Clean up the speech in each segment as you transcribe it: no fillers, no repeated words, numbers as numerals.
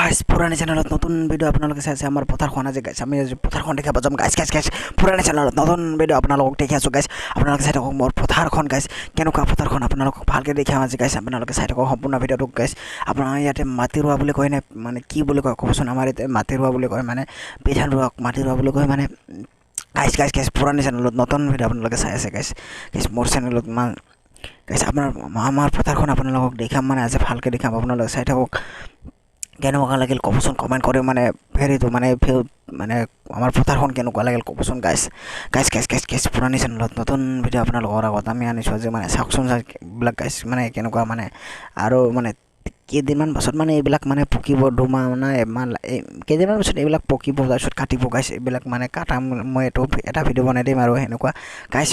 guys পুৰানি চ্যানেলত নতুন video আপোনালোকে চাই আছে আমাৰ পথাৰখন আজি গাইস আমি পথাৰখন দেখাব যাম গাইস পুৰানি চ্যানেলত নতুন ভিডিও আপোনালোকক দেখি আছো গাইস আপোনালোকে চাই থাকক মোৰ পথাৰখন গাইস কেনেকুৱা পথাৰখন আপোনালোকক ভালকে দেখাম আজি গাইস আপোনালোকে চাই থাকক সম্পূৰ্ণ ভিডিওটো গাইস আপোনাৰ ইয়াতে মাটি ৰোৱা বুলি কয় নে মানে কি বুলি কয় কবচোন আমাৰ ইয়াতে মাটি ৰোৱা বুলি কয় মানে বিধান ৰোৱা মাটি ৰোৱা বুলি কয় মানে গাইস পুৰানি চ্যানেলত নতুন ভিডিও আপোনালোকে চাই আছে গাইস মোৰ চ্যানেলত গাইস আমাৰ পথাৰখন আপোনালোকক দেখাম মানে আজি ভালকে দেখাম আপোনালোকে চাই থাকক কেনেকুৱা লাগিল কবচোন কমেন্ট কৰি মানে হেৰিটো মানে আমাৰ পথাৰখন কেনেকুৱা লাগিল কবচোন গাইস পুৰানি চ্যানেলত নতুন ভিডিও আপোনালোকৰ আগত আমি আনিছো যে মানে চাওকচোন বিলাক গাইস মানে কেনেকুৱা মানে আৰু মানে কেইদিনমান পাছত মানে এইবিলাক মানে পকিব দুমাহ মানে কেইদিনমান পাছত এইবিলাক পকিব তাৰপিছত কাটিব গাইস এইবিলাক মানে কাটাম মই এটা ভিডিও বনাই দিম আৰু হেনেকুৱা গাইস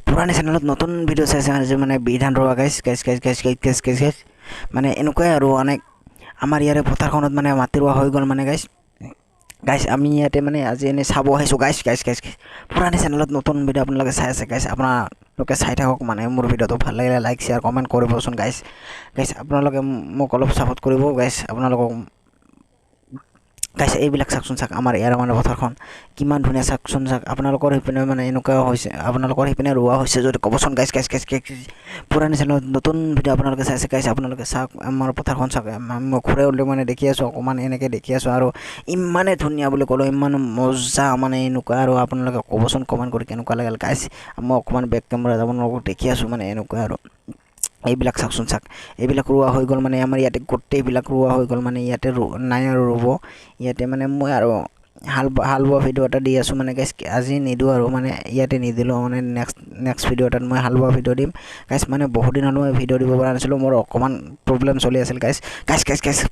পুৰানি চ্যানেলত নতুন ভিডিও চাইছে মানে বিধান ৰোৱা গাইস মানে এনেকুৱাই আৰু অনেক আমাৰ ইয়াৰে পথাৰখনত মানে মাটি ৰোৱা হৈ গ'ল মানে গাইস আমি ইয়াতে মানে আজি এনে চাব আহিছো গাইস পুৰানি চ্যানেলত নতুন ভিডিও আপোনালোকে চাই আছে গাইস আপোনালোকে চাই থাকক মানে মোৰ ভিডিওটো ভাল লাগিলে লাইক শেয়াৰ কমেন্ট কৰিবচোন গাইস আপোনালোকে মোক অলপ সাপোৰ্ট কৰিব গাইস আপোনালোকক গাইস এইবিলাক চাকচোন চাক আমাৰ ইয়াৰ মানে পথাৰখন কিমান ধুনীয়া চাকচোন চাক আপোনালোকৰ হিপিনে মানে এনেকুৱা হৈছে আপোনালোকৰ হিপিনে ৰোৱা হৈছে যদি কবচোন গাইস পুৰানি চ্যানেলত নতুন ভিডিও আপোনালোকে চাইছে গাইস আপোনালোকে চাক আমাৰ পথাৰখন চাক মই ঘূৰে উলি মানে দেখি আছো অকমান এনেকে দেখি আছো আৰু ইমানে ধুনীয়া বুলি ক'লো ইমান মজা মানে এনেকুৱা আৰু আপোনালোকে কবচোন কমেন্ট কৰি কেনেকুৱা লাগিল গাইস মই অকমান বেক কেমেৰা আপোনালোকক দেখি আছো মানে এনেকুৱা আৰু এইবিলাক চাকচোন চাক এইবিলাক ৰোৱা হৈ গ'ল মানে আমাৰ ইয়াতে গোটেইবিলাক ৰোৱা হৈ গ'ল মানে ইয়াতে নাই আৰু ৰুব ইয়াতে মানে মই আৰু হাল বোৱা ভিডিও এটা দি আছো মানে গাইস আজি নিদো আৰু মানে ইয়াতে নিদিলো মানে নেক্সট ভিডিও এটাত মই হাল বোৱা ভিডিও দিম গাইস মানে বহুত দিন হল মই ভিডিও দিব পৰা নাছিলো মোৰ অকমান প্ৰবলেম চলি আছিল গাইস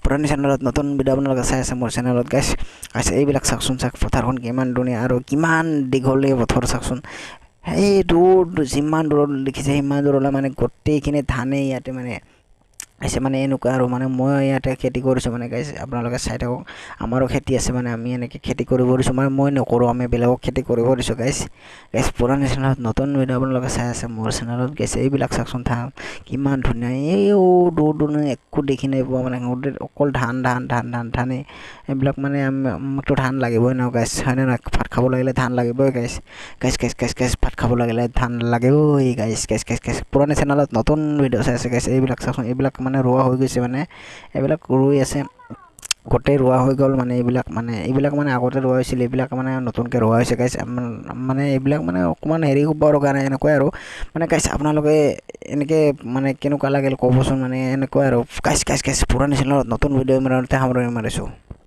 পুৰানি চ্যানেলত নতুন ভিডিও আপোনালোকে চাই আছে মোৰ চ্যানেলত গাইস এইবিলাক চাকচোন চাক পথাৰখন কিমান ধুনীয়া আৰু কিমান দীঘলে পথাৰ চাকচোন এই দূৰ যিমান দূৰত দেখিছে সিমান দূৰলৈ মানে গোটেইখিনি ধানে ইয়াতে মানে মানে এনেকুৱা আৰু মানে মই ইয়াতে খেতি কৰিছো মানে গাইস আপোনালোকে চাই থাকক আমাৰো খেতি আছে মানে আমি এনেকে খেতি কৰিব দিছো মানে মই নকৰো আমি বেলেগক খেতি কৰিব দিছো গাইস পুৰানি চ্যানেলত নতুন ভিডিও আপোনালোকে চাই আছে মোৰ চ্যানেলত গাইস এইবিলাক চাকচোন থাক কিমান ধুনীয়া এই দূৰ একো দেখি নাই পোৱা মানে অকল ধানে এইবিলাক মানে আমাকতো ধান লাগিবই ন গাইস হয়নে না ভাত খাব লাগিলে ধান লাগিবই গাইস ভাত খাব লাগিলে ধান লাগিবই গাইস পুৰানি চ্যানেলত নতুন ভিডিও চাই আছে গাইস এইবিলাক চাকচোন এইবিলাক মানে ৰোৱা হৈ গৈছে মানে এইবিলাক ৰুই আছে গোটেই ৰোৱা হৈ গ'ল মানে এইবিলাক মানে আগতে ৰোৱা হৈছিল এইবিলাক মানে নতুনকৈ ৰোৱা হৈছে গাইস মানে এইবিলাক মানে অকমান হেৰি হ'বৰ কাৰণে এনেকুৱাই আৰু মানে গাইস আপোনালোকে এনেকে মানে কেনেকুৱা লাগিল ক'বচোন মানে এনেকুৱা আৰু গাইস পুৰানি চ্যানেলত নতুন ভিডিও সামৰণি মাৰিছো